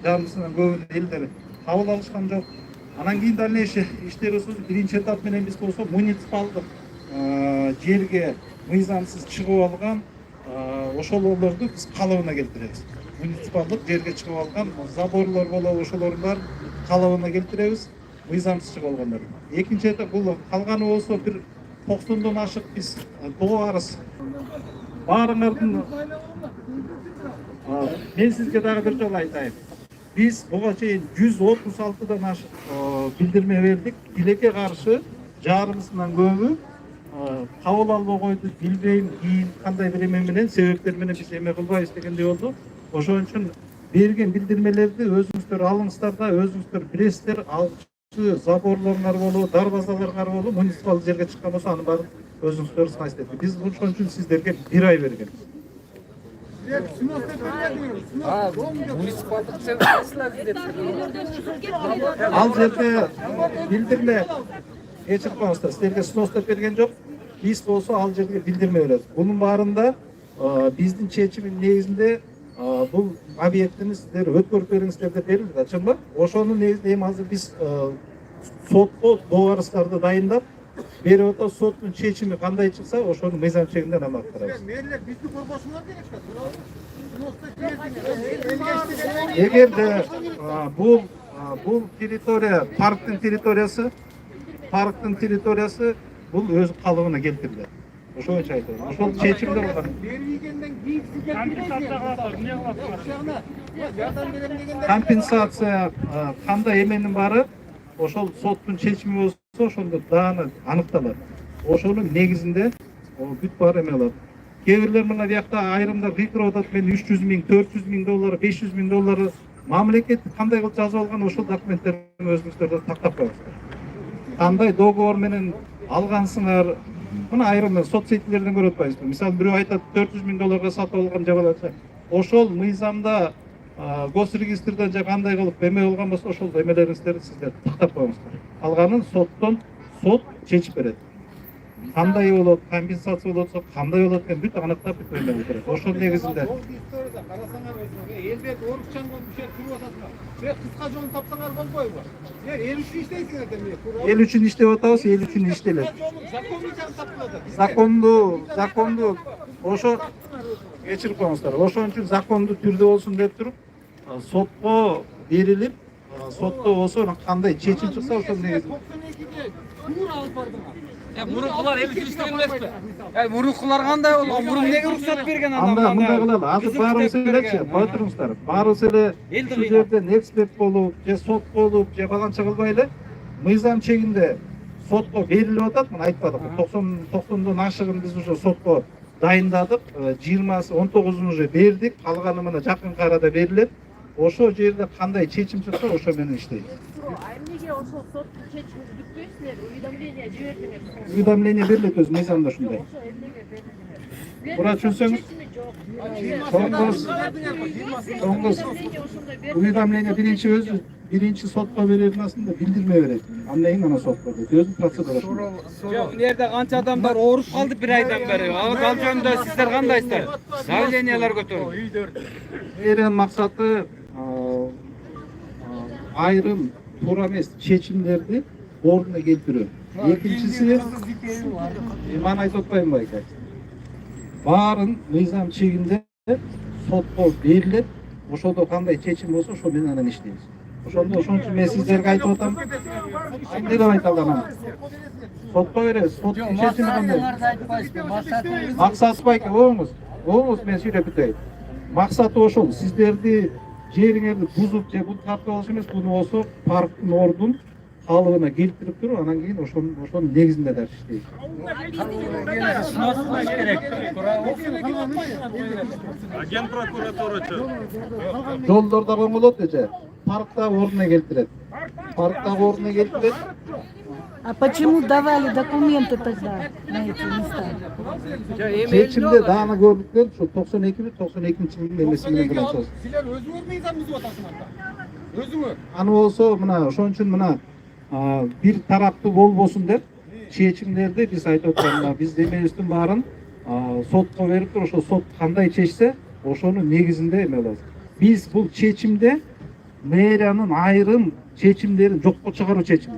жарымысынан көбүнүн элдери кабыл алышкан жок. Анан кийин дальнейший иштерибиз биринчи этап менен биз болсо муниципалдык жерге мыйзамсыз чыгып алган ошолорду биз калыбына келтиребиз. Муниципалдык жерге чыгып алган заборлор болобу, ошолордун баарын калыбына келтиребиз, мыйзамсыз чыгып алгандарды. Экинчи этап бул калганы болсо бир 90дон ашык биз доо арыз. Баарыңардын мен сизге дагы бир жолу айтайын. Biz buga çeyin 136'dan aşık bildirme verdik. Dilek'e karşı jarımısından köbü kabul alma koydu. Bilbeyim, keyin kanday bir emen bilen sebepler menен biz eme kılbayız degende oldu. Oşon üçün bergen bildirmelerdi özüңүздөр alыңыздар да, özüңүздөр билесиздер, алчы заборлорңар болобу, дарбазаларыңар болобу, муниципал жерге чыккан болсо анын баарын өзүңүздөр сайыстайт. Биз ошон үчүн сиздерге 1 ай бергенбиз. Al жерде билдирме кечирип коюңуздар. Силерге сноустап берген жок. Биз болсо ал жерге билдирме беребиз. Бунун баарында биздин чечимдин негизинде бул объектини сиздер өткөрүп бериңиздер деп берилди да, чынбы? Ошонун негизинде эми азыр биз сотко доо арыздарды дайындап берип атабыз. Соттун чечими кандай чыкса, ошонун мыйзам чегинде намаз карайбыз. Мээрлер бизди көрбөсүңөр керек да. Эгерде бул территория парктын территориясы бул өз калыбына келтирилет. Ошончо айтайын. Ошол чечимде болгон. Компенсация кандай эменин баары ошол соттун чечими болсо ошондо дааны аныкталат. Ошонун негизинде бүт баары эме алат. Кээ бирлер мына биякта айрымдар кыйкырып атат, мен 300 000, 400 000 доллар, 500 000 доллар мамлекет кандай кылып жазып алган, ошол документтерди өзүңүздөр тактап коюңуздар. Кандай договор менен алгансыңар, мына айрым соцсетилерден көрүп атпайсызбы? Мисалы бирөө айтат 400 000 долларга сатып алган жабалача. Ошол мыйзамда госрегистрден же кандай кылып эме болгон болсо, ошол эмелериңиздерди сиздер тактап коюңуздар. Алганын сот чечип берет. Кандай болот, компенсация болотсо кандай болот экен бүт аныктап бүт эме керек. Ошол негизинде карасаңар өзүңөр элбет орукчан болуп бишет күрүп атасыңар. Кыска жолун тапсаңар болбойбу? Эл үчүн иштейсиңер да эмне? Эл үчүн иштеп атабыз, эл үчүн иштелет. Законду ошо кечирип коюңуздар. Ошон үчүн закондуу түрдө болсун деп туруп, сотко берилип, сотто болсо кандай чечим чыкса ошол негизинде. 92'de алып бардыңар. Мурункулар эл үчүн иштеген эмеспи? Мурункулар кандай болгон? Мурун эмнеге уруксат берген анда? Анда мындай кылалы. Азыр баарыбыз элечи, кое туруңуздар. Баарыбыз эле ушул жерден эксперт болуп, же сот болуп, же баланча кылбай эле мыйзам чегинде сотко берилип атат. Мына айтпадык. 90дон ашыгын биз уже сотко дайындадык. 19'ун уже бердик. Калганы мына жакын арада берилет. Ошо жерде кандай чечим чыкса, ошо менен иштейбиз. Эмнеге ошол соттун чечимин күтпөйсүздөр? Уведомление жибердиңер. Уведомление берилет өз мыйзамда ушундай. Ошо эмнеге бердиңер? Бура түшүнсөңүз, соңгус уведомление биринчи сотко берилмасында билдирме берет. Андан кийин ана сотко берет. Өзүнүн процедурасы. Жок, мында канча адамдар ооруп калды 1 айдан бери. Ал жөнүндө сиздер кандайсыздар? Давлениялар көтөрүлдү. Эрен максаты айрым туура эмес чечимдерди ордуна келтирүү. Экинчиси, мана айтып атпаймынбы айка? Баарын мыйзам чегинде сотко берилет. Ошодо кандай чечим болсо, ошо менен анан иштейбиз. Ошондо ошон үчүн мен сиздерге айтып атам. Эмне деп айта алам? Сотко беребиз. Соттун чечими кандай? Максаты байке, оңуз мен сүйлөп өтөйүн. Максаты ошол. Сиздерди жериңерди бузуп же бул тартып алыш эмес, буну болсо парктын ордун калыбына келтирип туруп, анан кийин ошонун негизинде дагы иштейбиз. Ген прокуратурачы. Жолдордо коңголот эже. Парктагы ордуна келтирет. Парктагы ордуна келтирет. А почему давали документы тогда на эти места? Чечимде дааны көрдүктөр, ошо 92-92-жылдын эмеси менен кылачак. Силер өзүңөр мыйзам бузуп атасыңар да. Өзүңөр. Аны болсо мына ошон үчүн мына бир тараптуу болбосун деп чечимдерди биз айтып атканда биз эмебиздин баарын сотко берип туруп, ошо сот кандай чечсе ошонун негизинде эме кылабыз. Биз бул чечимде мэриянын айрым чечимдерин жокко чыгаруу чечими.